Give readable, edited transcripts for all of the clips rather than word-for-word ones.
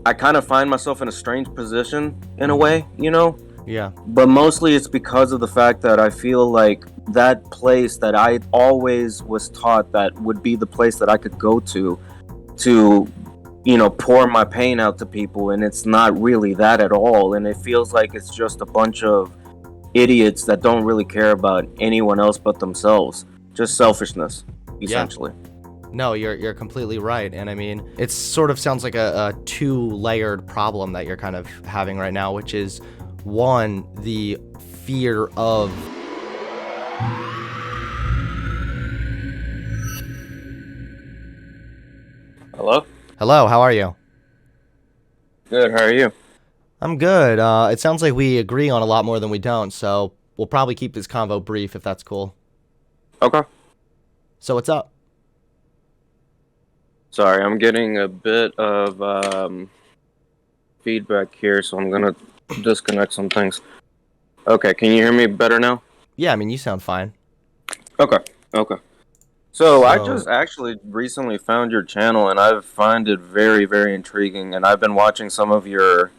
I kind of find myself in a strange position in a way, you know? Yeah. But mostly it's because of the fact that I feel like that place that I always was taught that would be the place that I could go to, you know, pour my pain out to people, and it's not really that at all. And it feels like it's just a bunch of idiots that don't really care about anyone else but themselves. Just selfishness, Yeah. essentially. No, you're completely right. And I mean, it sort of sounds like a two-layered problem that you're kind of having right now, which is one, the fear of Hello? Hello, how are you? Good, how are you? I'm good. It sounds like we agree on a lot more than we don't, so we'll probably keep this convo brief if that's cool. Okay. So what's up? Sorry, I'm getting a bit of feedback here, so I'm gonna disconnect some things. Okay, can you hear me better now? Yeah, I mean, you sound fine. Okay. So I So, just actually recently found your channel, and I find it very, very intriguing. And I've been watching some of your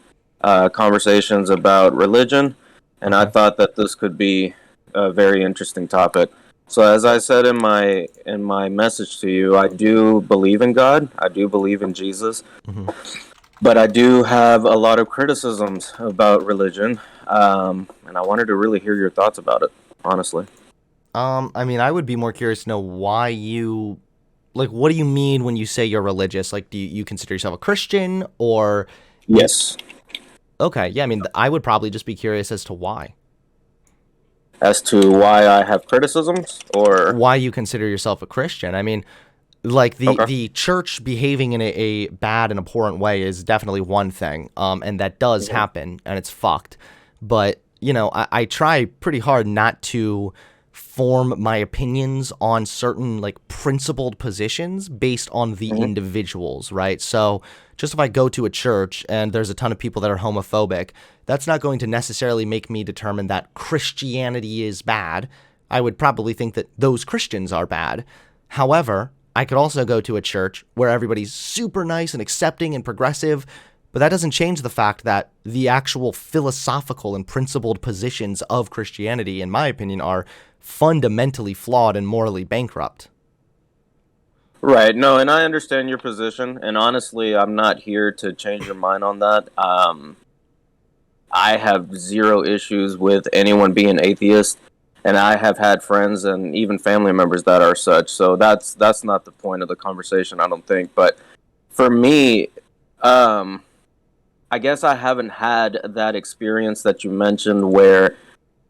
conversations about religion, and I okay. thought that this could be a very interesting topic. So as I said in my message to you, I do believe in God. I do believe in Jesus, hmm but I do have a lot of criticisms about religion, and I wanted to really hear your thoughts about it, honestly. I mean, I would be more curious to know why like, what do you mean when you say you're religious? Like, do you consider yourself a Christian or you, Yes. okay, yeah, I mean, I would probably just be curious as to why. As to why I have criticisms, or Why you consider yourself a Christian. I mean, like okay. the church behaving in a bad and abhorrent way is definitely one thing, and that does Mhm. happen, and it's fucked. But you know, I try pretty hard not to form my opinions on certain like principled positions based on the Mhm. individuals, right? So just if I go to a church and there's a ton of people that are homophobic, that's not going to necessarily make me determine that Christianity is bad. I would probably think that those Christians are bad. However, I could also go to a church where everybody's super nice and accepting and progressive, but that doesn't change the fact that the actual philosophical and principled positions of Christianity, in my opinion, are fundamentally flawed and morally bankrupt. Right. No, and I understand your position, and honestly, I'm not here to change your mind on that. I have zero issues with anyone being atheist, and I have had friends and even family members that are such. So that's not the point of the conversation, I don't think. But for me, um, I guess I haven't had that experience that you mentioned where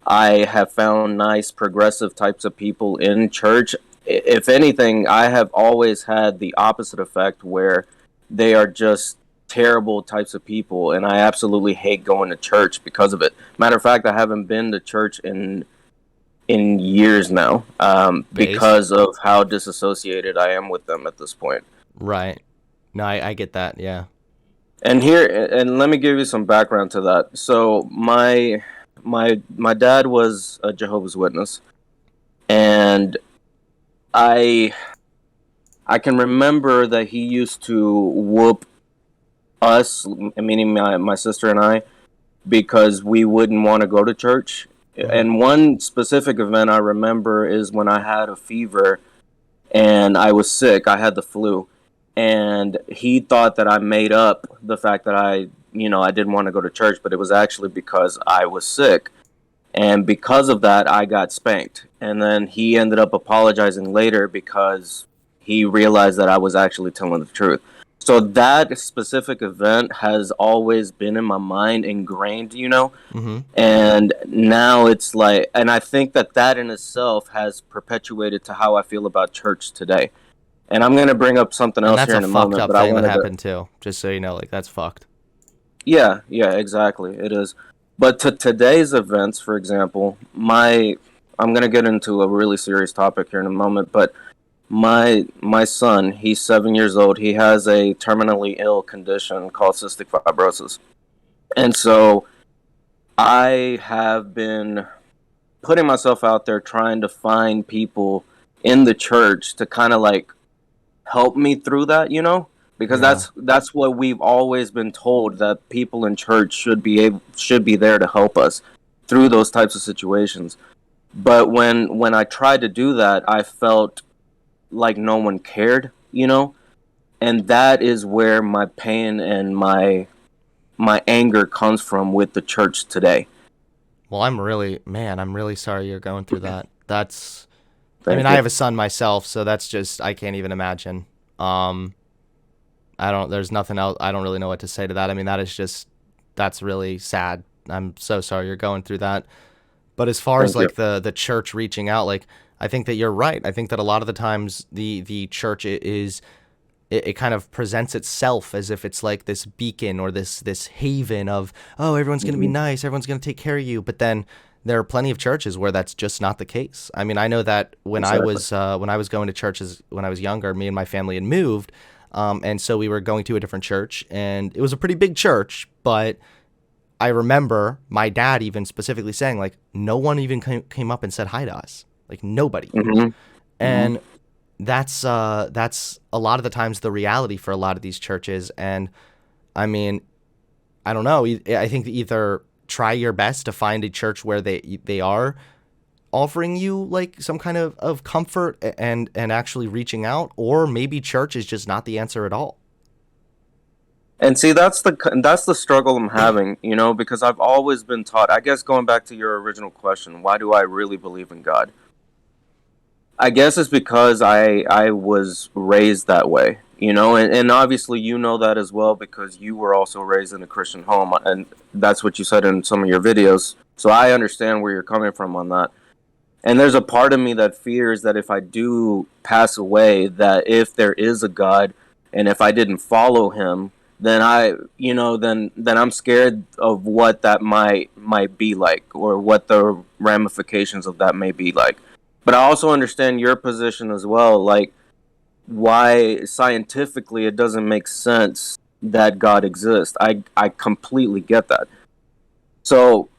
I have found nice progressive types of people in church. If anything, I have always had the opposite effect where they are just terrible types of people, and I absolutely hate going to church because of it. Matter of fact, I haven't been to church in years now, Based? because of how disassociated I am with them at this point. Right. No, I get that. Yeah. And let me give you some background to that. So my dad was a Jehovah's Witness, and I I can remember that he used to whoop us, meaning my sister and I, because we wouldn't want to go to church. hmm And one specific event I remember is when I had a fever and I was sick. I had the flu, and he thought that I made up the fact that I didn't want to go to church, but it was actually because I was sick. And because of that, I got spanked. And then he ended up apologizing later because he realized that I was actually telling the truth. So that specific event has always been in my mind, ingrained. hmm And now it's like, and I think that that in itself has perpetuated to how I feel about church today. And I'm going to bring up something And else that's here a in a fucked moment, up but I thing that wanted to. happened too. Just so you know, like that's fucked. Yeah, exactly. It is. But to today's events, for example, I'm going to get into a really serious topic here in a moment, but my son, he's 7 years old. He has a terminally ill condition called cystic fibrosis. And so I have been putting myself out there trying to find people in the church to kind of like help me through that. because Yeah. that's what we've always been told, that people in church should be there to help us through those types of situations. But when I tried to do that, I felt like no one cared, you know? And that is where my pain and my anger comes from with the church today. Well, I'm really sorry you're going through that. I mean, Thank I you. have a son myself, so that's just, I can't even imagine. Um, there's nothing else. I don't really know what to say to that. I mean, that's really sad. I'm so sorry you're going through that. But as far as Thank you. like the church reaching out, like, I think that you're right. I think that a lot of the times the church it kind of presents itself as if it's like this beacon or this haven of, oh, everyone's going to be Hmm. nice, everyone's going to take care of you. But then there are plenty of churches where that's just not the case. I mean, I know that Exactly. when I was going to churches when I was younger, me and my family had moved, and so we were going to a different church, and it was a pretty big church. But I remember my dad even specifically saying, like, no one even came up and said hi to us, like nobody. Hmm. Hmm. And that's a lot of the times the reality for a lot of these churches. And I mean, I don't know. I think either try your best to find a church where they are offering you like some kind of comfort and actually reaching out, or maybe church is just not the answer at all. And see, that's the struggle I'm having, you know, because I've always been taught. I guess going back to your original question, why do I really believe in God? I guess it's because I was raised that way, you know, and obviously you know that as well because you were also raised in a Christian home, and that's what you said in some of your videos. So I understand where you're coming from on that. And there's a part of me that fears that if I do pass away, that if there is a God, and if I didn't follow him, then then I'm scared of what that might be like, or what the ramifications of that may be like. But I also understand your position as well, like why scientifically it doesn't make sense that God exists. I completely get that. So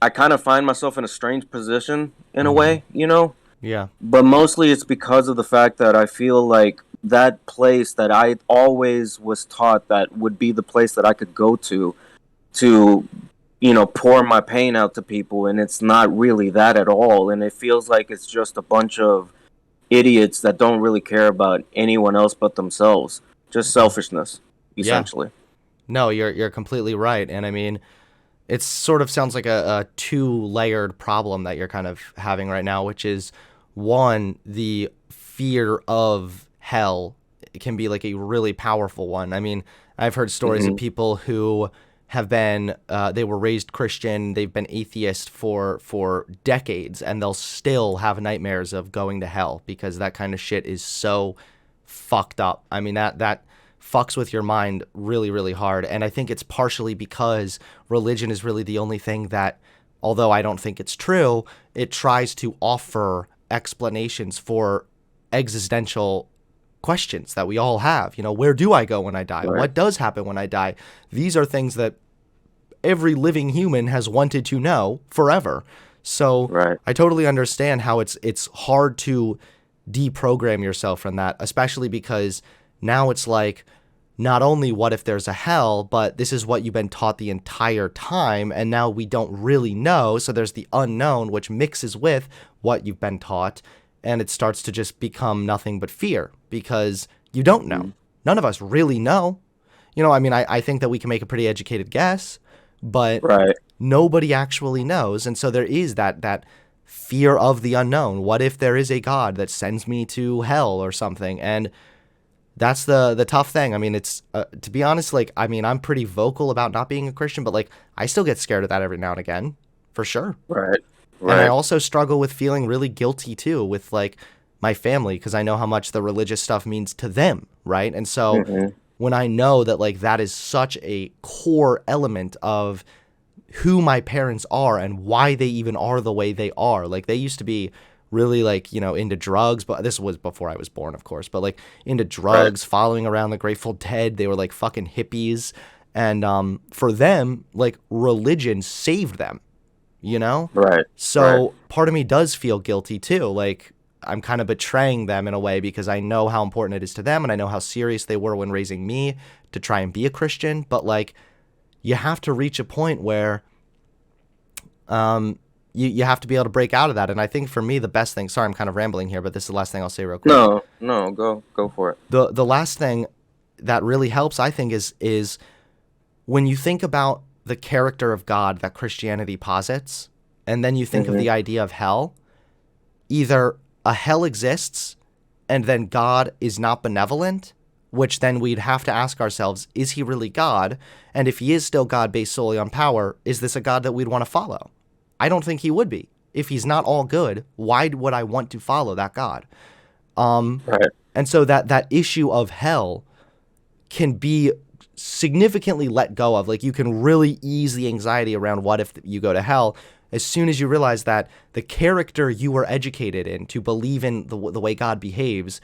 I kind of find myself in a strange position in a Hmm. way, you know? Yeah. But mostly it's because of the fact that I feel like that place that I always was taught that would be the place that I could go to, pour my pain out to people, and it's not really that at all. And it feels like it's just a bunch of idiots that don't really care about anyone else but themselves. Just Hmm. selfishness, Yeah. essentially. No, you're completely right. And I mean, it sort of sounds like a two-layered problem that you're kind of having right now, which is one, the fear of hell can be like a really powerful one. I mean, I've heard stories of Hmm. people who have been they were raised Christian, they've been atheist for decades, and they'll still have nightmares of going to hell because that kind of shit is so fucked up. I mean, that fucks with your mind really, really hard. And I think it's partially because religion is really the only thing that, although I don't think it's true, it tries to offer explanations for existential questions that we all have. You know, where do I go when I die? Right, What does happen when I die? These are things that every living human has wanted to know forever. So right, I totally understand how it's hard to deprogram yourself from that, especially because now it's like, not only what if there's a hell, but this is what you've been taught the entire time, and now we don't really know. So there's the unknown, which mixes with what you've been taught, and it starts to just become nothing but fear because you don't know. mhm, None of us really know. You know, I mean, I think that we can make a pretty educated guess, but right. nobody actually knows. And so there is that fear of the unknown. What if there is a God that sends me to hell or something? And that's the tough thing. I mean, it's to be honest, like, I mean, I'm pretty vocal about not being a Christian, but like I still get scared of that every now and again, for sure. Right, And I right. also struggle with feeling really guilty too with like my family because I know how much the religious stuff means to them, right? And so Hmm. when I know that like that is such a core element of who my parents are and why they even are the way they are. Like they used to be really like, you know, into drugs, but this was before I was born, of course, but like into Right, drugs, following around the Grateful Dead. They were like fucking hippies. And for them, like religion saved them, you know? right, right. So part of me does feel guilty too. Like, I'm kind of betraying them in a way because I know how important it is to them and I know how serious they were when raising me to try and be a Christian. But like, you have to reach a point where you have to be able to break out of that. And I think for me, the best thing, sorry, I'm kind of rambling here, but this is the last thing I'll say real quick. No, go for it. The last thing that really helps, I think, is when you think about the character of God that Christianity posits, and then you think of the idea of hell, either a hell exists and then God is not benevolent, which then we'd have to ask ourselves, is he really God? And if he is still God based solely on power, is this a God that we'd want to follow? I don't think he would be. If he's not all good, why would I want to follow that God? Right. And so that issue of hell can be significantly let go of. Like, you can really ease the anxiety around what if you go to hell as soon as you realize that the character you were educated in to believe in the way God behaves,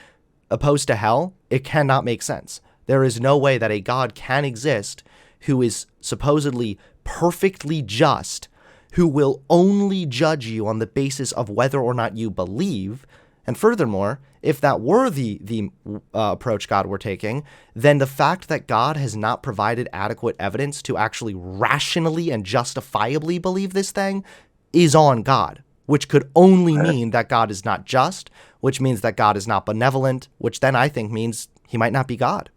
opposed to hell, it cannot make sense. There is no way that a God can exist who is supposedly perfectly just, who will only judge you on the basis of whether or not you believe. And furthermore, if that were the approach God were taking, then the fact that God has not provided adequate evidence to actually rationally and justifiably believe this thing is on God, which could only mean that God is not just, which means that God is not benevolent, which then I think means he might not be God.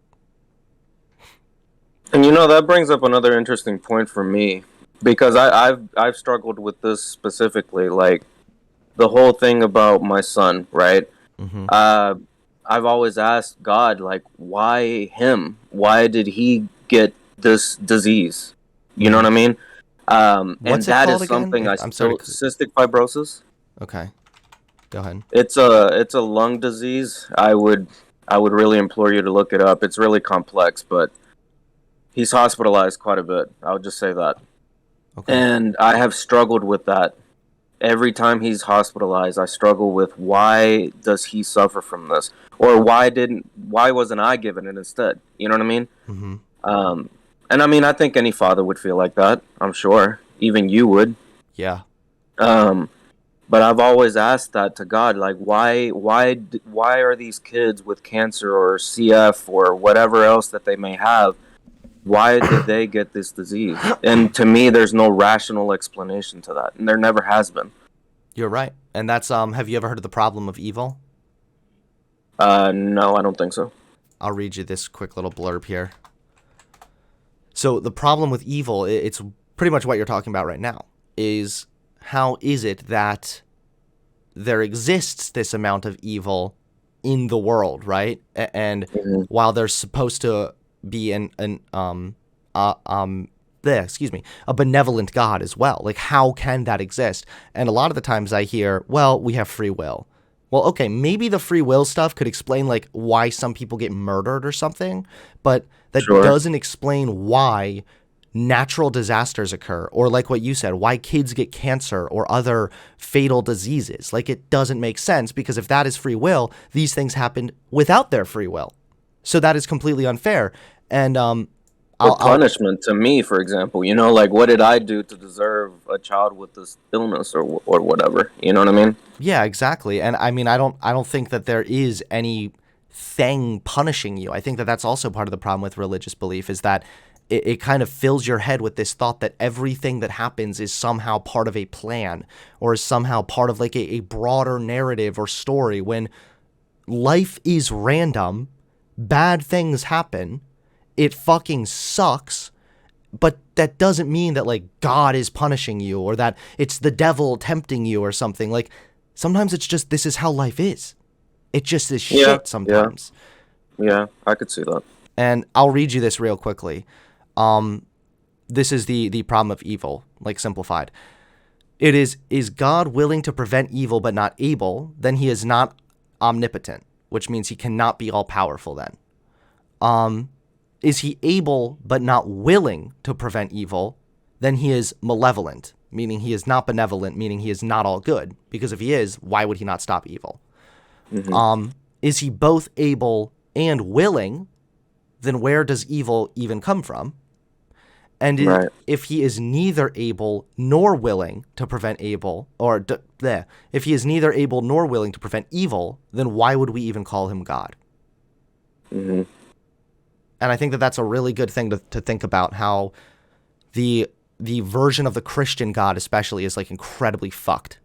And that brings up another interesting point for me, because I've struggled with this specifically, like the whole thing about my son, right? Mm-hmm. I've always asked God, like, why him? Why did he get this disease? You know what I mean? What's and it that called is something again? I'm sorry. cystic fibrosis. Okay, go ahead. It's a lung disease. I would really implore you to look it up. It's really complex, but he's hospitalized quite a bit. I'll just say that. Okay. And I have struggled with that. Every time he's hospitalized, I struggle with, why does he suffer from this? Or why wasn't I given it instead? You know what I mean? Mm-hmm. And I mean, I think any father would feel like that, I'm sure. Even you would. Yeah. But I've always asked that to God, like, why are these kids with cancer or CF or whatever else that they may have, why did they get this disease? And to me, there's no rational explanation to that, and there never has been. You're right. And that's, have you ever heard of the problem of evil? No, I don't think so. I'll read you this quick little blurb here. So the problem with evil, it's pretty much what you're talking about right now, is how is it that there exists this amount of evil in the world, right? And while there's supposed to be a benevolent God as well. Like, how can that exist? And a lot of the times I hear, well, we have free will. Well, okay, maybe the free will stuff could explain, like, why some people get murdered or something, but that doesn't explain why natural disasters occur, or like what you said, why kids get cancer or other fatal diseases. Like, it doesn't make sense, because if that is free will, these things happened without their free will. So that is completely unfair. And punishment to me, for example, like, what did I do to deserve a child with this illness or whatever? You know what I mean? Yeah, exactly. And I mean, I don't think that there is any thing punishing you. I think that that's also part of the problem with religious belief, is that it kind of fills your head with this thought that everything that happens is somehow part of a plan, or is somehow part of like a broader narrative or story, when life is random, bad things happen, it fucking sucks, but that doesn't mean that, like, God is punishing you, or that it's the devil tempting you or something. Like, sometimes it's just, this is how life is. It just is shit sometimes. Yeah, I could see that. And I'll read you this real quickly. This is the problem of evil, like, simplified. It is God willing to prevent evil but not able? Then he is not omnipotent, which means he cannot be all-powerful then. Is he able but not willing to prevent evil? Then he is malevolent, meaning he is not benevolent, meaning he is not all good. Because if he is, why would he not stop evil? Mm-hmm. Is he both able and willing? Then where does evil even come from? And Right. if he is neither able nor willing to prevent evil, if he is neither able nor willing to prevent evil, then why would we even call him God? Hmm. And I think that that's a really good thing to think about, how the version of the Christian God especially is like incredibly fucked.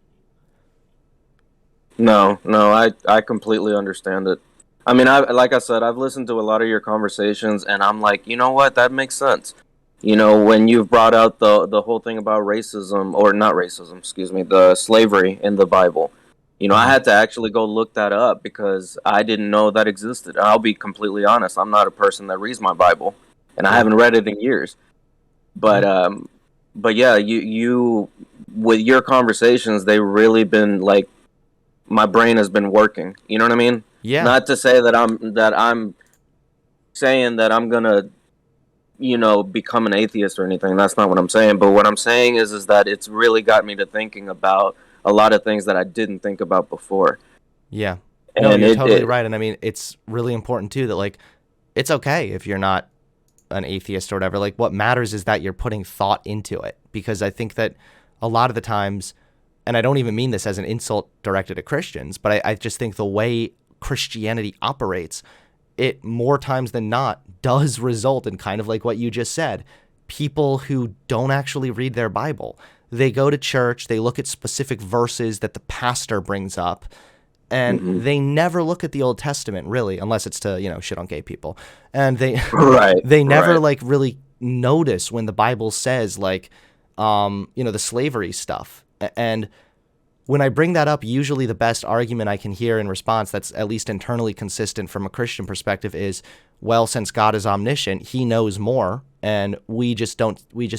No, no, I completely understand it. I mean, like I said, I've listened to a lot of your conversations, and I'm like, you know what, that makes sense. You know, when you've brought out the whole thing about racism, or not racism, excuse me, the slavery in the Bible. You know, I Mm-hmm. had to actually go look that up because I didn't know that existed. I'll be completely honest, I'm not a person that reads my Bible, and I Yeah. haven't read it in years. Yeah. But yeah, you with your conversations, they've really been like, my brain has been working. You know what I mean? Yeah. Not to say that I'm saying that I'm gonna, become an atheist or anything. That's not what I'm saying. But what I'm saying is that it's really got me to thinking about a lot of things that I didn't think about before. Yeah. No, And you're it, totally it right. And I mean, it's really important too that like it's okay if you're not an atheist or whatever. Like what matters is that you're putting thought into it, because I think that a lot of the times, and I don't even mean this as an insult directed at Christians, but I just think the way Christianity operates, it more times than not does result in kind of like what you just said. People who don't actually read their Bible. They go to church, they look at specific verses that the pastor brings up, and mhm. they never look at the Old Testament really, unless it's to, shit on gay people. And they Right, they never right, like really notice when the Bible says like the slavery stuff. And when I bring that up, usually the best argument I can hear in response that's at least internally consistent from a Christian perspective is, well, since God is omniscient, he knows more, and we just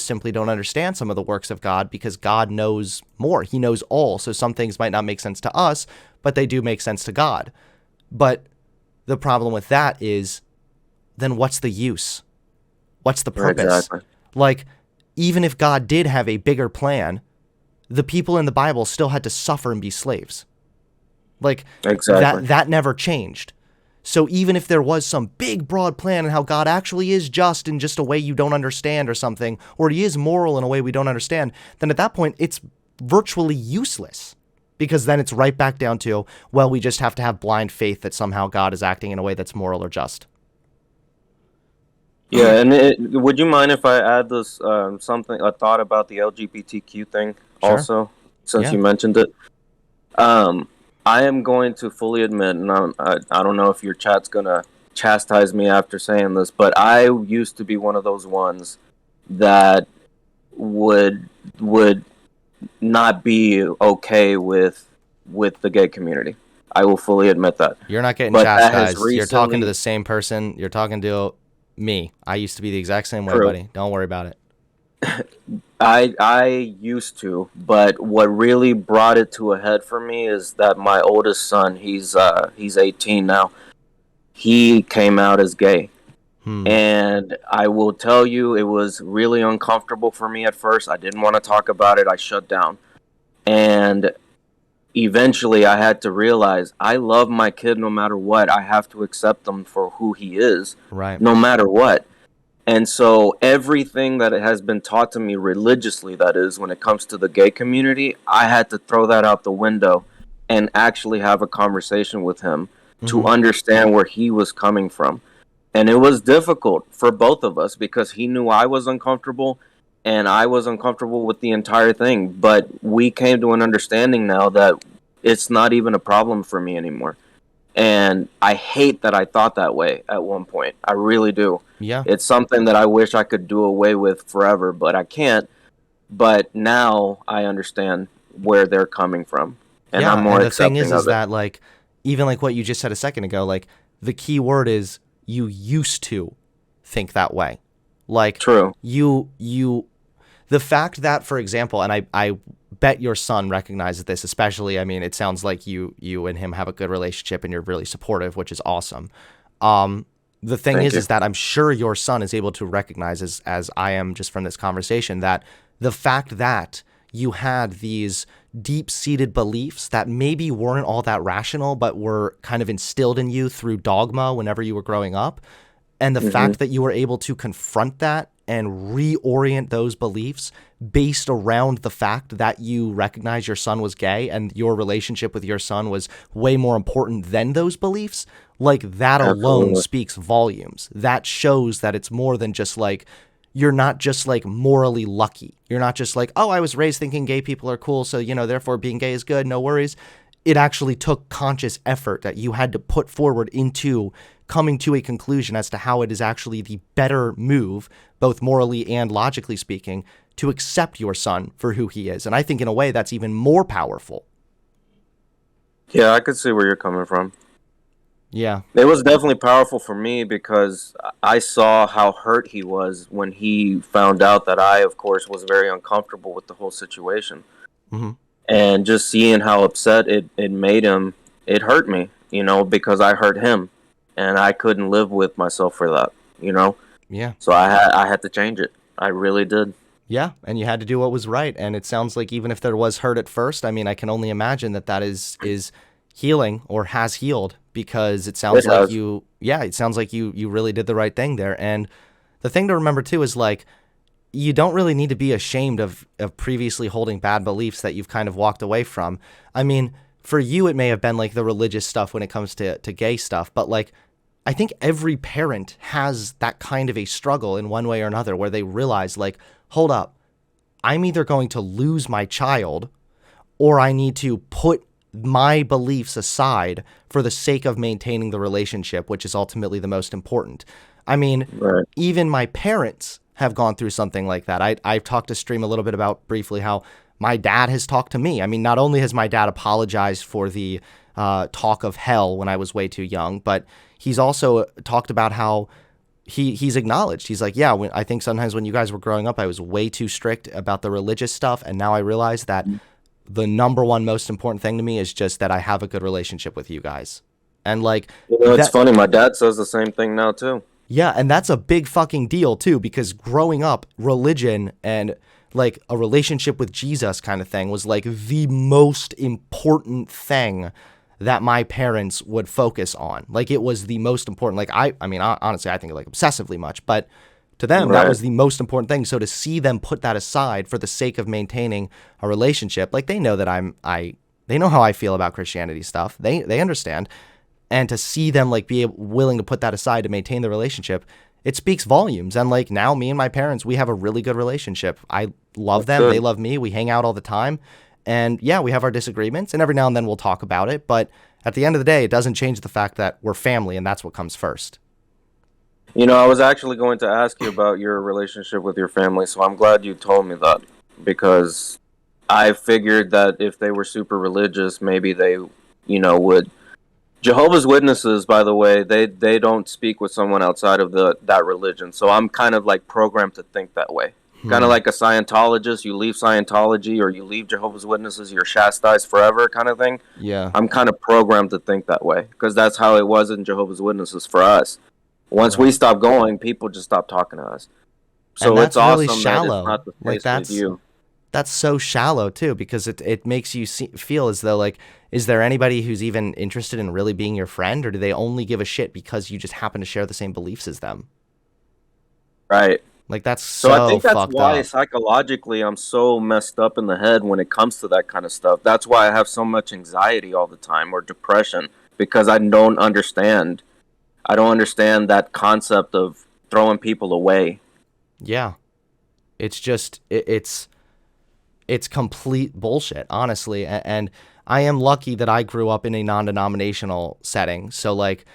simply don't understand some of the works of God because God knows more. He knows all. So some things might not make sense to us, but they do make sense to God. But the problem with that is, then what's the use? What's the purpose? exactly, Like, even if God did have a bigger plan, the people in the Bible still had to suffer and be slaves. Like exactly. that never changed. So even if there was some big broad plan and how God actually is just in just a way you don't understand or something, or he is moral in a way we don't understand, then at that point it's virtually useless. Because then it's right back down to, well, we just have to have blind faith that somehow God is acting in a way that's moral or just. Yeah, and would you mind if I add this a thought about the LGBTQ thing Sure. also, since Yeah. you mentioned it? Um, I am going to fully admit, and I don't know if your chat's gonna chastise me after saying this, but I used to be one of those ones that would not be okay with the gay community. I will fully admit that. You're not getting But that has chastised. You're talking to recently the same person. You're talking to me. I used to be the exact same way, true. buddy. Don't worry about it. I used to, but what really brought it to a head for me is that my oldest son, he's 18 now. He came out as gay. Hmm. And I will tell you, it was really uncomfortable for me at first. I didn't want to talk about it. I shut down. And eventually I had to realize I love my kid no matter what. I have to accept him for who he is, Right. no matter what. And so everything that has been taught to me religiously, that is, when it comes to the gay community, I had to throw that out the window and actually have a conversation with him to Mm-hmm. understand where he was coming from. And it was difficult for both of us because he knew I was uncomfortable and I was uncomfortable with the entire thing. But we came to an understanding now that it's not even a problem for me anymore. And I hate that I thought that way at one point. I really do. Yeah. It's something that I wish I could do away with forever, but I can't. But now I understand where they're coming from, and I'm Yeah. more And the thing accepting is of it. that like, even like what you just said a second ago, like the key word is you used to think that way. Like True. the fact that, for example, and I bet your son recognizes this, especially, I mean, it sounds like you and him have a good relationship and you're really supportive, which is awesome. The thing Thank is you. that I'm sure your son is able to recognize, as I am just from this conversation, that the fact that you had these deep-seated beliefs that maybe weren't all that rational, but were kind of instilled in you through dogma whenever you were growing up, and the Hmm. fact that you were able to confront that and reorient those beliefs based around the fact that you recognize your son was gay and your relationship with your son was way more important than those beliefs, like that alone Absolutely. speaks volumes. That shows that it's more than just like, you're not just like morally lucky. You're not just like, oh, I was raised thinking gay people are cool, so, therefore being gay is good, no worries. It actually took conscious effort that you had to put forward into coming to a conclusion as to how it is actually the better move, both morally and logically speaking, to accept your son for who he is. And I think in a way that's even more powerful. Yeah, I could see where you're coming from. Yeah. It was definitely powerful for me because I saw how hurt he was when he found out that I, of course, was very uncomfortable with the whole situation. Hmm. And just seeing how upset it made him, it hurt me, because I hurt him. And I couldn't live with myself for that. Yeah. So I had to change it. I really did. Yeah. And you had to do what was right. And it sounds like even if there was hurt at first, I mean, I can only imagine that is healing or has healed, because it sounds It like has. it sounds like you really did the right thing there. And the thing to remember too is like, you don't really need to be ashamed of previously holding bad beliefs that you've kind of walked away from. I mean, for you, it may have been like the religious stuff when it comes to gay stuff, but like, I think every parent has that kind of a struggle in one way or another where they realize like, hold up, I'm either going to lose my child or I need to put my beliefs aside for the sake of maintaining the relationship, which is ultimately the most important. I mean, Right. even my parents have gone through something like that. I've talked to Stream a little bit about briefly how my dad has talked to me. I mean, not only has my dad apologized for the talk of hell when I was way too young, but he's also talked about how he's acknowledged. He's like, yeah, I think sometimes when you guys were growing up, I was way too strict about the religious stuff. And now I realize that the number one most important thing to me is just that I have a good relationship with you guys. And like It's that, funny. My dad says the same thing now too. yeah, and that's a big fucking deal too, because growing up, religion and like a relationship with Jesus kind of thing was like the most important thing that my parents would focus on. Like it was the most important. Like I mean, honestly, I think like obsessively much, but to them, that Right. was the most important thing. So to see them put that aside for the sake of maintaining a relationship, like they know that they know how I feel about Christianity stuff. They understand. And to see them like be willing to put that aside to maintain the relationship, it speaks volumes. And like now me and my parents, we have a really good relationship. I love them. They Good. love me. We hang out all the time. And yeah, we have our disagreements and every now and then we'll talk about it. But at the end of the day, it doesn't change the fact that we're family and that's what comes first. I was actually going to ask you about your relationship with your family, so I'm glad you told me that because I figured that if they were super religious, maybe they, would. Jehovah's Witnesses, by the way, they don't speak with someone outside of that religion. So I'm kind of like programmed to think that way. Kind of Hmm. like a Scientologist, you leave Scientology or you leave Jehovah's Witnesses, you're chastised forever kind of thing. Yeah. I'm kind of programmed to think that way because that's how it was in Jehovah's Witnesses for us. Once we Right. stopped going, people just stopped talking to us. And So it's that's really awesome that it's shallow. not the Like case with you. that's so shallow too, because it makes you feel as though like, is there anybody who's even interested in really being your friend, or do they only give a shit because you just happen to share the same beliefs as them? Right. Like that's So I so think that's fucked why up. psychologically I'm so messed up in the head when it comes to that kind of stuff. That's why I have so much anxiety all the time or depression because I don't understand. I don't understand that concept of throwing people away. Yeah. It's just it's complete bullshit, honestly. And I am lucky that I grew up in a non-denominational setting. So like,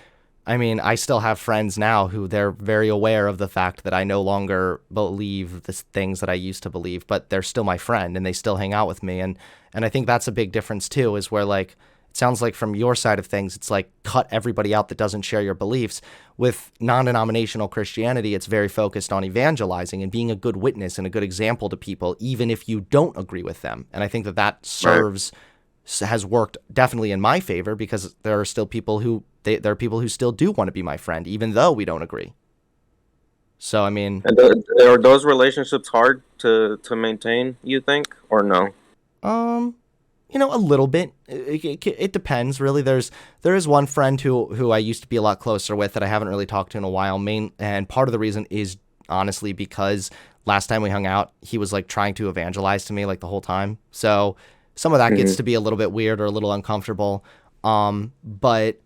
I mean, I still have friends now who they're very aware of the fact that I no longer believe the things that I used to believe, but they're still my friend and they still hang out with me. And I think that's a big difference too, is where like, it sounds like from your side of things, it's like cut everybody out that doesn't share your beliefs. With non-denominational Christianity, it's very focused on evangelizing and being a good witness and a good example to people, even if you don't agree with them. And I think that Right. has worked definitely in my favor, because there are still people who there are people who still do want to be my friend, even though we don't agree. So I mean, And are those relationships hard to maintain, you think, or no? um, a little bit. It depends, really. There is one friend who I used to be a lot closer with that I haven't really talked to in a while. And part of the reason is honestly because last time we hung out, he was like trying to evangelize to me like the whole time. So some of that Hmm. gets to be a little bit weird or a little uncomfortable. But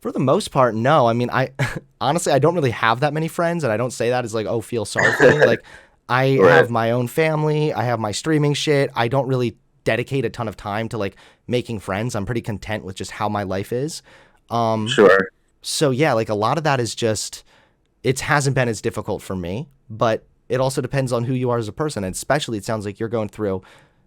for the most part, no. I mean, I honestly, I don't really have that many friends, and I don't say that as like, oh, feel sorry for me. Like, I have Right. my own family, I have my streaming shit. I don't really dedicate a ton of time to like making friends. I'm pretty content with just how my life is. Um, Sure. so yeah, like a lot of that is just it hasn't been as difficult for me, but it also depends on who you are as a person. And especially it sounds like you're going through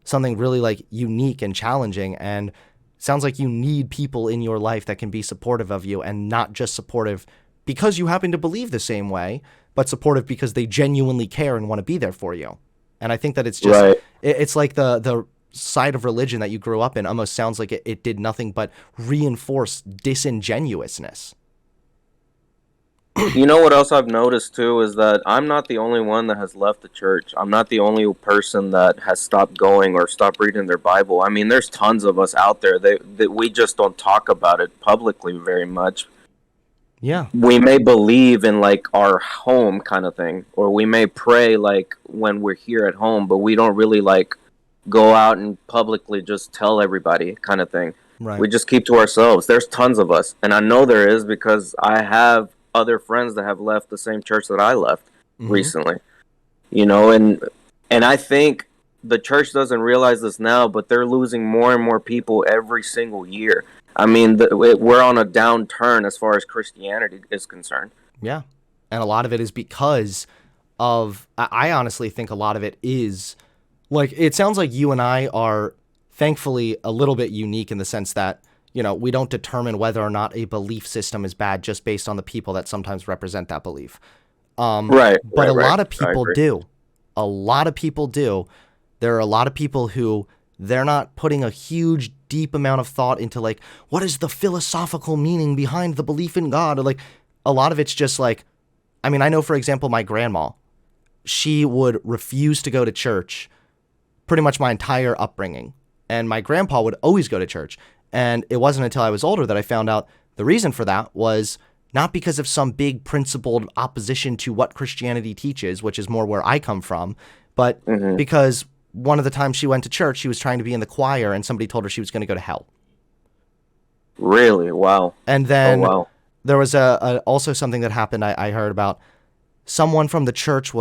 something really like unique and challenging and sounds like you need people in your life that can be supportive of you and not just supportive because you happen to believe the same way, but supportive because they genuinely care and want to be there for you. And I think that it's just Right. it's like the side of religion that you grew up in almost sounds like it did nothing but reinforce disingenuousness. You know what else I've noticed too is that I'm not the only one that has left the church. I'm not the only person that has stopped going or stopped reading their Bible. I mean, there's tons of us out there that we just don't talk about it publicly very much. Yeah. We may believe in like our home kind of thing, or we may pray like when we're here at home, but we don't really like go out and publicly just tell everybody kind of thing. Right. We just keep to ourselves. There's tons of us, and I know there is because I have other friends that have left the same church that I left Mm-hmm. recently. You know, and I think the church doesn't realize this now, but they're losing more and more people every single year. I mean, we're on a downturn as far as Christianity is concerned. Yeah. And a lot of it is because of, I honestly think a lot of it is like, it sounds like you and I are thankfully a little bit unique in the sense that, you know, we don't determine whether or not a belief system is bad just based on the people that sometimes represent that belief. Right, But a right, right. lot of I people agree. do. A lot of people do. There are a lot of people who they're not putting a huge, deep amount of thought into like, what is the philosophical meaning behind the belief in God? Or like, a lot of it's just like, I mean, I know, for example, my grandma, she would refuse to go to church pretty much my entire upbringing. And my grandpa would always go to church. And it wasn't until I was older that I found out the reason for that was not because of some big principled opposition to what Christianity teaches, which is more where I come from, but Hmm. because one of the times she went to church, she was trying to be in the choir and somebody told her she was going to go to hell. Really? Wow. And Oh, then wow. there was also something that happened I heard about. Someone from the church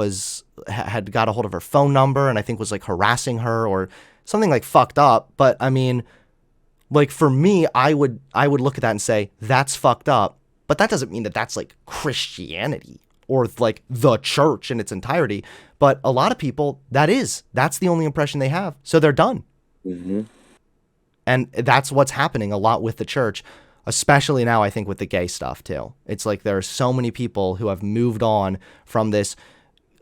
had got a hold of her phone number and I think was like harassing her or something like fucked up. But I mean, like for me, I would look at that and say that's fucked up. But that doesn't mean that that's like Christianity or like the church in its entirety. But a lot of people, that's the only impression they have. So they're done. Hmm. And that's what's happening a lot with the church, especially now, I think, with the gay stuff, too. It's like there are so many people who have moved on from this,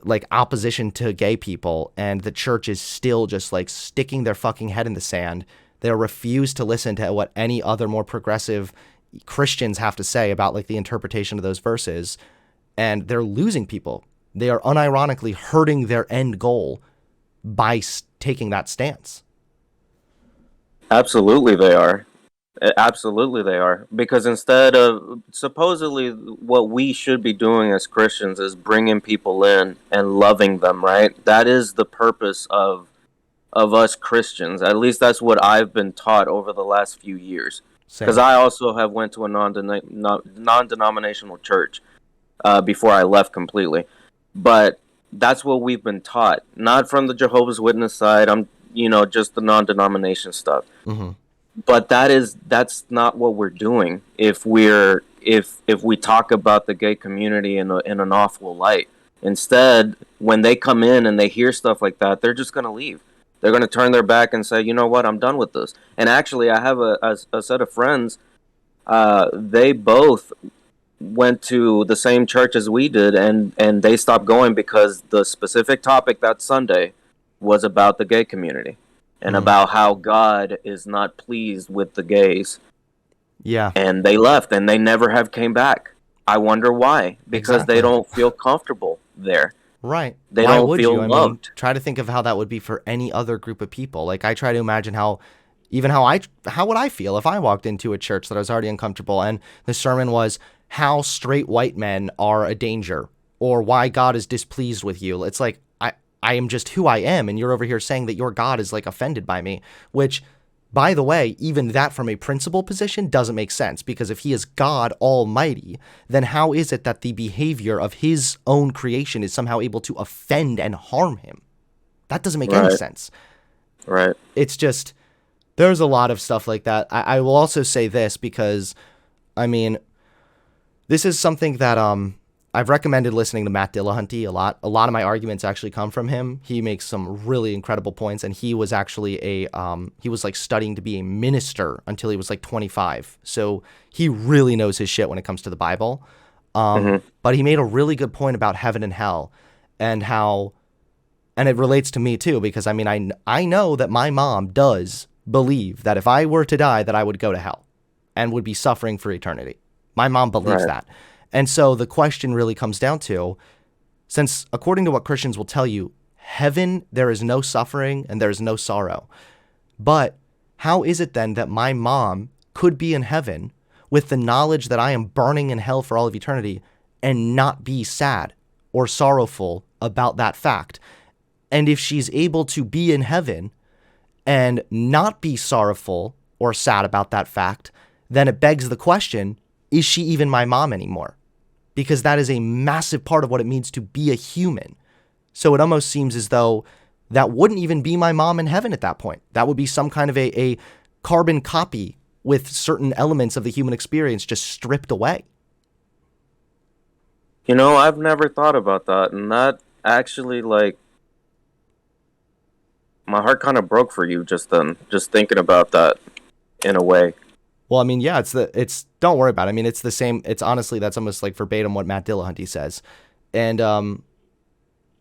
like, opposition to gay people, and the church is still just, like, sticking their fucking head in the sand. They refuse to listen to what any other more progressive Christians have to say about, like, the interpretation of those verses, and they're losing people. They are unironically hurting their end goal by taking that stance. Absolutely, they are. Absolutely, they are. Because instead of supposedly what we should be doing as Christians is bringing people in and loving them, right? That is the purpose of us Christians. At least that's what I've been taught over the last few years. Because Same. I also have went to a non-denominational church before I left completely. But that's what we've been taught, not from the Jehovah's Witness side. I'm, just the non-denomination stuff. Hmm. But that's not what we're doing if we talk about the gay community in an awful light. Instead, when they come in and they hear stuff like that, they're just going to leave. They're going to turn their back and say, you know what, I'm done with this. And actually, I have a set of friends. They both went to the same church as we did, and they stopped going because the specific topic that Sunday was about the gay community and Hmm. about how God is not pleased with the gays. Yeah. And they left, and they never have came back. I wonder why. Because they Exactly. don't feel comfortable there. Right. They Why don't would you? feel I mean, loved. try to think of how that would be for any other group of people. Like I try to imagine how would I feel if I walked into a church that I was already uncomfortable and the sermon was how straight white men are a danger. or why God is displeased with you. It's like, I am just who I am, and you're over here saying that your God is like offended by me, which, by the way, even that from a principle position doesn't make sense, because if he is God Almighty, then how is it that the behavior of his own creation is somehow able to offend and harm him? That doesn't make any Right. sense. Right. It's just, there's a lot of stuff like that. I will also say this, because, I mean, this is something that I've recommended listening to Matt Dillahunty a lot. A lot of my arguments actually come from him. He makes some really incredible points, and he was actually he was like studying to be a minister until he was like 25. So he really knows his shit when it comes to the Bible. But he made a really good point about heaven and hell, and how, and it relates to me too, because I mean, I know that my mom does believe that if I were to die, that I would go to hell and would be suffering for eternity. My mom believes Right. that. And so the question really comes down to, since according to what Christians will tell you, heaven, there is no suffering and there is no sorrow. But how is it then that my mom could be in heaven with the knowledge that I am burning in hell for all of eternity and not be sad or sorrowful about that fact? And if she's able to be in heaven and not be sorrowful or sad about that fact, then it begs the question, is she even my mom anymore? Because that is a massive part of what it means to be a human. So it almost seems as though that wouldn't even be my mom in heaven at that point. That would be some kind of a carbon copy with certain elements of the human experience just stripped away. You know, I've never thought about that, and that actually, like, my heart kind of broke for you just then, just thinking about that in a way. Well, I mean, yeah, don't worry about it. I mean, it's the same. It's honestly, that's almost like verbatim what Matt Dillahunty says. And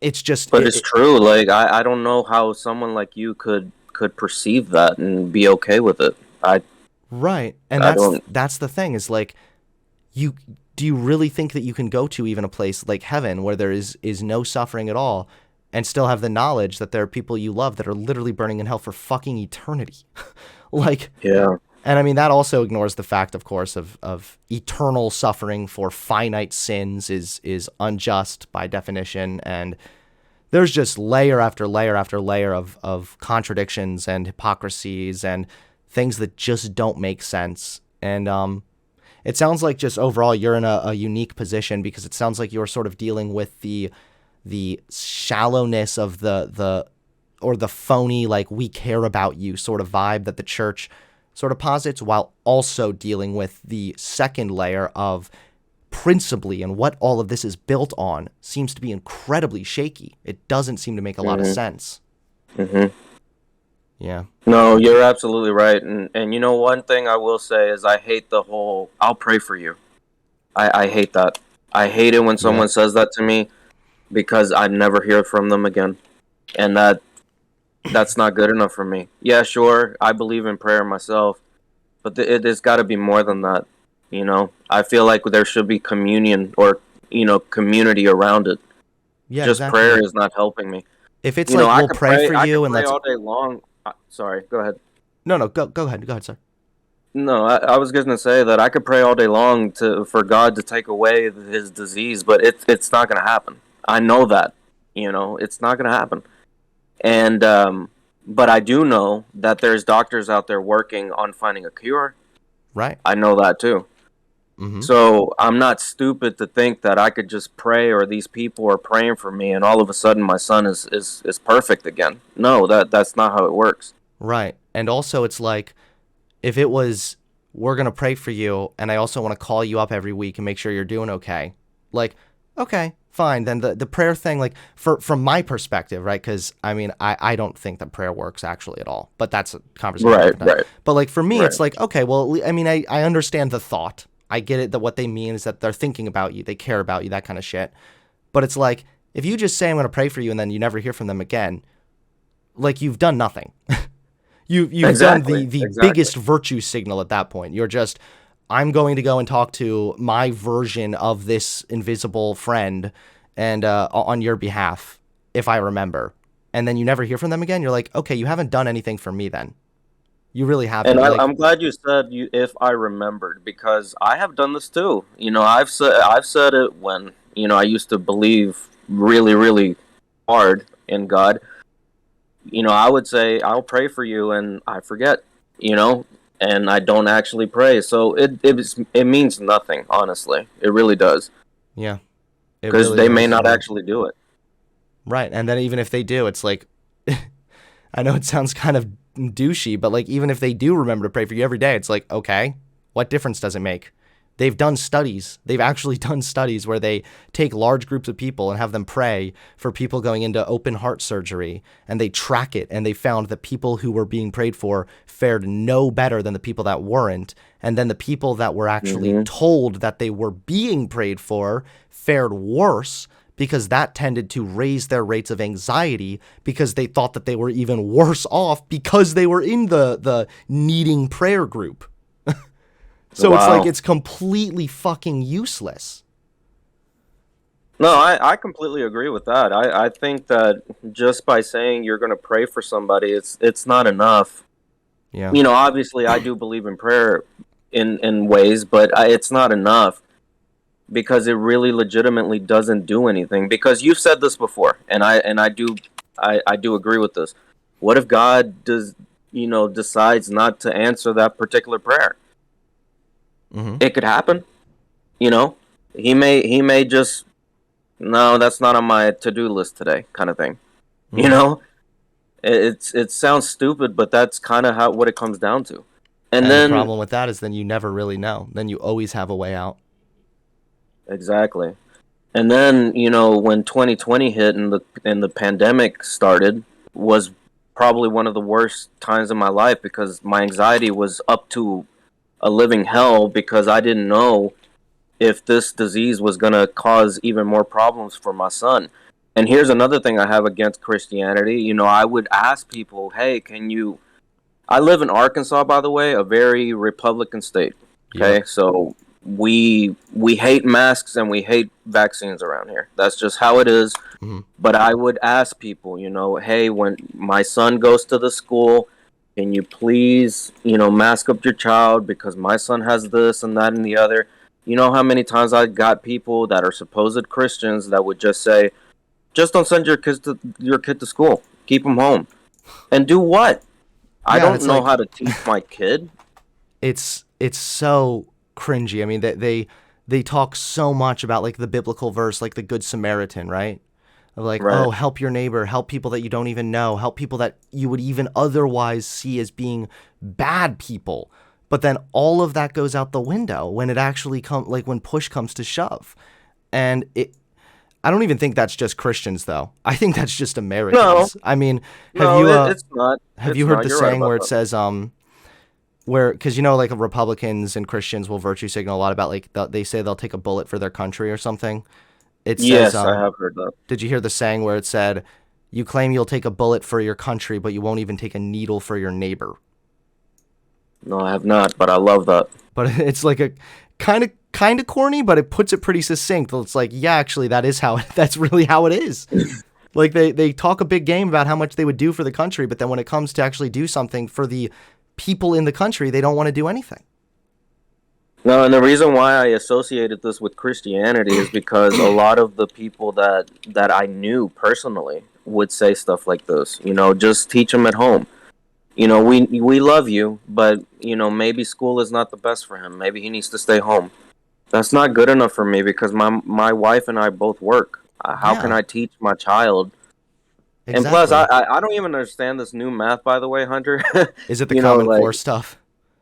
it's just, But it's true. Like, I don't know how someone like you could perceive that and be okay with it. right. And I don't. that's the thing, is like, do you really think that you can go to even a place like heaven where there is no suffering at all and still have the knowledge that there are people you love that are literally burning in hell for fucking eternity? Like, Yeah. and I mean, that also ignores the fact, of course, of eternal suffering for finite sins is unjust by definition. And there's just layer after layer after layer of contradictions and hypocrisies and things that just don't make sense. And it sounds like just overall you're in a unique position, because it sounds like you're sort of dealing with the shallowness of the or the phony, like, we care about you sort of vibe that the church sort of posits, while also dealing with the second layer of principally, and what all of this is built on seems to be incredibly shaky. It doesn't seem to make a lot of sense. Mm-hmm. Yeah. No, you're absolutely right. And you know, one thing I will say is I hate the whole "I'll pray for you." I hate that. I hate it when Yeah. someone says that to me, because I never hear from them again, and that's not good enough for me. Yeah, sure, I believe in prayer myself, but there's got to be more than that. You know, I feel like there should be communion, or, you know, community around it. Yeah, Just exactly. prayer is not helping me. If it's You know, like, we'll pray for I you could and pray let's, all day long. Sorry, go ahead. no, go ahead, sir. No, I was going to say that I could pray all day long for God to take away his disease, but it's not going to happen. I know that. You know, it's not going to happen. And but I do know that there's doctors out there working on finding a cure. Right. I know that too. Mm-hmm. So I'm not stupid to think that I could just pray, or these people are praying for me, and all of a sudden my son is perfect again. No, that's not how it works. Right. And also, it's like, if it was, we're going to pray for you, and I also want to call you up every week and make sure you're doing okay. Like, okay, fine. Then the prayer thing, like, from my perspective, right? Because, I mean, I don't think that prayer works actually at all, but that's a conversation for Right, another time. right, But, like, for me, right. it's like, okay, well, I mean, I understand the thought. I get it, that what they mean is that they're thinking about you, they care about you, that kind of shit. But it's like, if you just say, I'm going to pray for you, and then you never hear from them again, like, you've done nothing. You've done Exactly, the exactly. biggest virtue signal at that point. You're just, I'm going to go and talk to my version of this invisible friend, and on your behalf, if I remember. And then you never hear from them again. You're like, okay, you haven't done anything for me then. You really And haven't. Like, I'm glad you said if I remembered, because I have done this too. You know, I've said it when I used to believe really, really hard in God, I would say, I'll pray for you, and I forget, you know, and I don't actually pray. So it means nothing, honestly. It really does. Yeah, it Because really they may does. not actually do it. Right. And then even if they do, it's like, I know it sounds kind of douchey, but like, even if they do remember to pray for you every day, it's like, okay, what difference does it make? They've done studies. They've actually done studies where they take large groups of people and have them pray for people going into open heart surgery, and they track it, and they found that people who were being prayed for fared no better than the people that weren't. And then the people that were actually Hmm. told that they were being prayed for fared worse, because that tended to raise their rates of anxiety, because they thought that they were even worse off because they were in the needing prayer group. So it's like Wow. it's completely fucking useless. No, I completely agree with that. I think that just by saying you're going to pray for somebody, it's not enough. Yeah. Obviously, I do believe in prayer in ways, but it's not enough because it really legitimately doesn't do anything. Because you've said this before, and I do agree with this. What if God decides not to answer that particular prayer? Mm-hmm. It could happen. You know, he may just, no, that's not on my to-do list today, kind of thing. You Mm-hmm. know, it sounds stupid, but that's kind of how what it comes down to. And And the then problem with that is then you never really know. Then you always have a way out. exactly. And then, when 2020 hit and the pandemic started, was probably one of the worst times of my life because my anxiety was up to a living hell because I didn't know if this disease was going to cause even more problems for my son. And here's another thing I have against Christianity. I would ask people, "Hey, can you?" I live in Arkansas, by the way, a very Republican state. Yep. Okay, so we hate masks and we hate vaccines around here. That's just how it is. Mm-hmm. But I would ask people, hey, when my son goes to the school, can you please, mask up your child because my son has this and that and the other. You know how many times I got people that are supposed Christians that would just say, just don't send your kid to school. Keep him home. And do what? I Yeah, and don't it's know like how to teach my kid. it's so cringy. I mean, they talk so much about like the biblical verse, like the Good Samaritan, right? Of like, Right. oh, help your neighbor, help people that you don't even know, help people that you would even otherwise see as being bad people. But then all of that goes out the window when it actually like when push comes to shove. And I don't even think that's just Christians though. I think that's just No, Americans. I mean, have no, you it's not. have It's you heard not. the You're right saying about where it that. says where, because like Republicans and Christians will virtue signal a lot about like they say they'll take a bullet for their country or something. It says Yes, I have heard that. did you hear the saying where it said, you claim you'll take a bullet for your country, but you won't even take a needle for your neighbor? No, I have not, but I love that. But it's like a kind of corny, but it puts it pretty succinct. It's like, yeah, actually that is how that's really how it is. Like they talk a big game about how much they would do for the country, but then when it comes to actually do something for the people in the country, they don't want to do anything. No, and the reason why I associated this with Christianity is because a lot of the people that I knew personally would say stuff like this. Just teach them at home. We love you, but maybe school is not the best for him. Maybe he needs to stay home. That's not good enough for me because my wife and I both work. How can Yeah, I teach my child? And plus, exactly. I don't even understand this new math, by the way, Hunter. Is it the Common Like, Core stuff?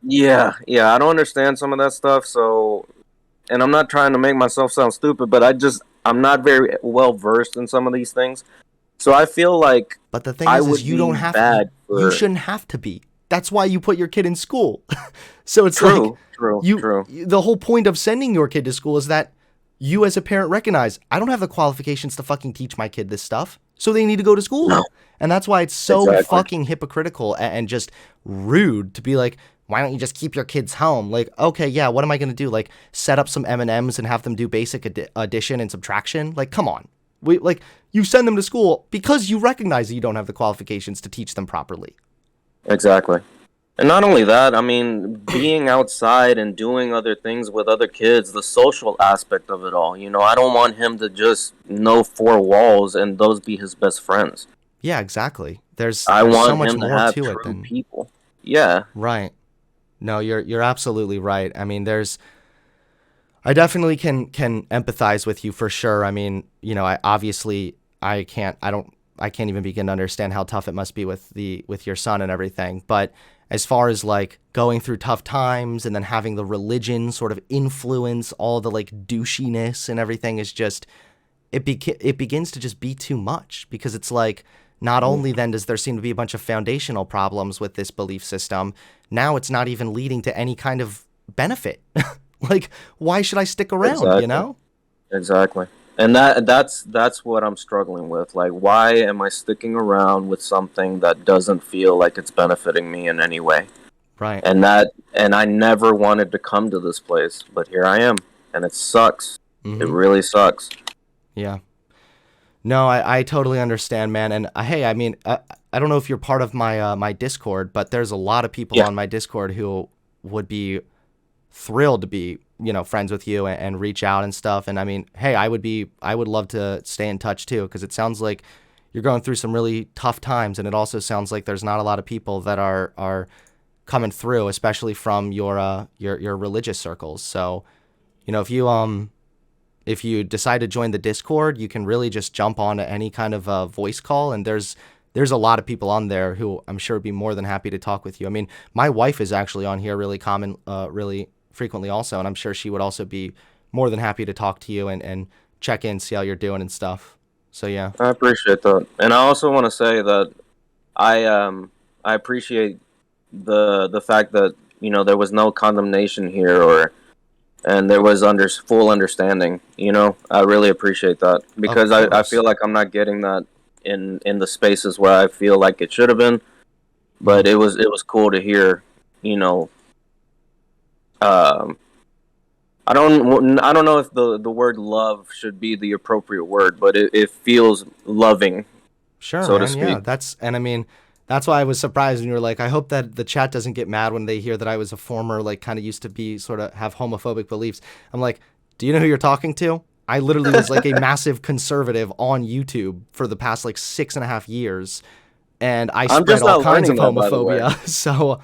yeah, yeah, I don't understand some of that stuff. So, and I'm not trying to make myself sound stupid, but I'm not very well versed in some of these things. So I feel like But the thing I is would you be don't have you, bad you for. shouldn't have to be. That's why you put your kid in school. So it's like True, true, true. the whole point of sending your kid to school is that you as a parent recognize I don't have the qualifications to fucking teach my kid this stuff. So they need to go to No, school. And that's why it's so exactly. fucking hypocritical and just rude to be like, why don't you just keep your kids home? Like, okay, yeah, what am I going to do? Like set up some M&Ms and have them do basic addition and subtraction? Like, come on. You send them to school because you recognize that you don't have the qualifications to teach them properly. Exactly. And not only that, I mean, being outside and doing other things with other kids, the social aspect of it all. I don't want him to just know four walls and those be his best friends. Yeah, exactly. I There's so want much him to more have to it true than people. Yeah, right. No, you're absolutely right. I mean, I definitely can empathize with you for sure. I mean, I obviously I can't even begin to understand how tough it must be with your son and everything. But as far as like going through tough times and then having the religion sort of influence all the like douchiness and everything is just it begins to just be too much because it's like not only then does there seem to be a bunch of foundational problems with this belief system, now it's not even leading to any kind of benefit. Like, why should I stick around, you exactly. know? Exactly. And that's what I'm struggling with. Like, why am I sticking around with something that doesn't feel like it's benefiting me in any way? Right. And I never wanted to come to this place, but here I am, and it sucks. It Mm-hmm. really sucks. Yeah. No, I totally understand, man. And hey, I mean, I don't know if you're part of my Discord, but there's a lot of people Yeah, on my Discord who would be thrilled to be, friends with you and reach out and stuff. And I mean, hey, I would love to stay in touch too, because it sounds like you're going through some really tough times, and it also sounds like there's not a lot of people that are coming through, especially from your religious circles. So, if you decide to join the Discord, you can really just jump on to any kind of voice call, and there's a lot of people on there who I'm sure would be more than happy to talk with you. I mean, my wife is actually on here really frequently also, and I'm sure she would also be more than happy to talk to you and check in, see how you're doing and stuff. So yeah, I appreciate that. And I also want to say that I appreciate the fact that there was no condemnation here, or and there was full understanding. I really appreciate that of because I course. feel like I'm not getting that in the spaces where I feel like it should have been. But Mm. it was cool to hear. You know, um, I don't know if the word love should be the appropriate word, but it feels loving, Sure, so to man. Yeah, speak. and I mean, that's why I was surprised when you were like, I hope that the chat doesn't get mad when they hear that I was a former, like, kind of used to be sort of have homophobic beliefs. I'm like, do you know who you're talking to? I literally was like a massive conservative on YouTube for the past like 6.5 years, and I I'm spread just all now kinds of learning that, by the way. homophobia. So I,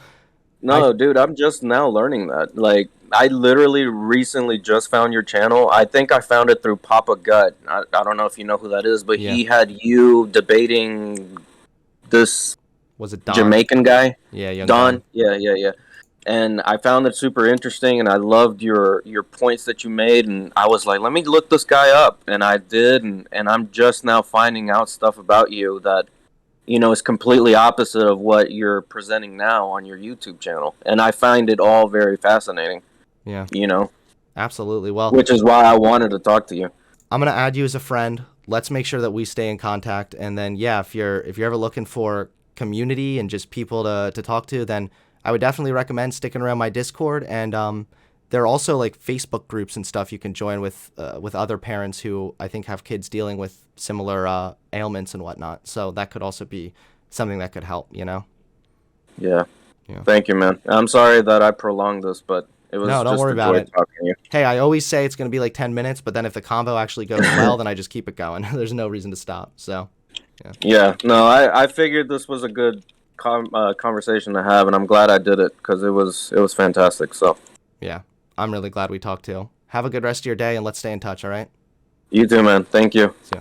No, dude, I'm just now learning that. Like, I literally recently just found your channel. I think I found it through Papa Gut. I don't know if you know who that is, but yeah, he had you debating this was it Don? Jamaican guy, Yeah, young Don. Don. Yeah, yeah, yeah. And I found it super interesting, and I loved your points that you made. And I was like, let me look this guy up, and I did, and I'm just now finding out stuff about you that is completely opposite of what you're presenting now on your YouTube channel. And I find it all very fascinating, Yeah, you know, absolutely. Well, which is why I wanted to talk to you. I'm gonna add you as a friend. Let's make sure that we stay in contact. And then yeah, if you're ever looking for community and just people to talk to, then I would definitely recommend sticking around my Discord. And there are also like Facebook groups and stuff you can join with other parents who I think have kids dealing with similar ailments and whatnot. So that could also be something that could help. Yeah. Yeah. Thank you, man. I'm sorry that I prolonged this, but it No, was don't just worry a about joy it. talking to you. Hey, I always say it's gonna be like 10 minutes, but then if the combo actually goes well, then I just keep it going. There's no reason to stop. So yeah. Yeah. No, I figured this was a good conversation to have, and I'm glad I did it because it was fantastic. So Yeah, I'm really glad we talked too. Have a good rest of your day and let's stay in touch, all right? you too, man. Thank you. See ya.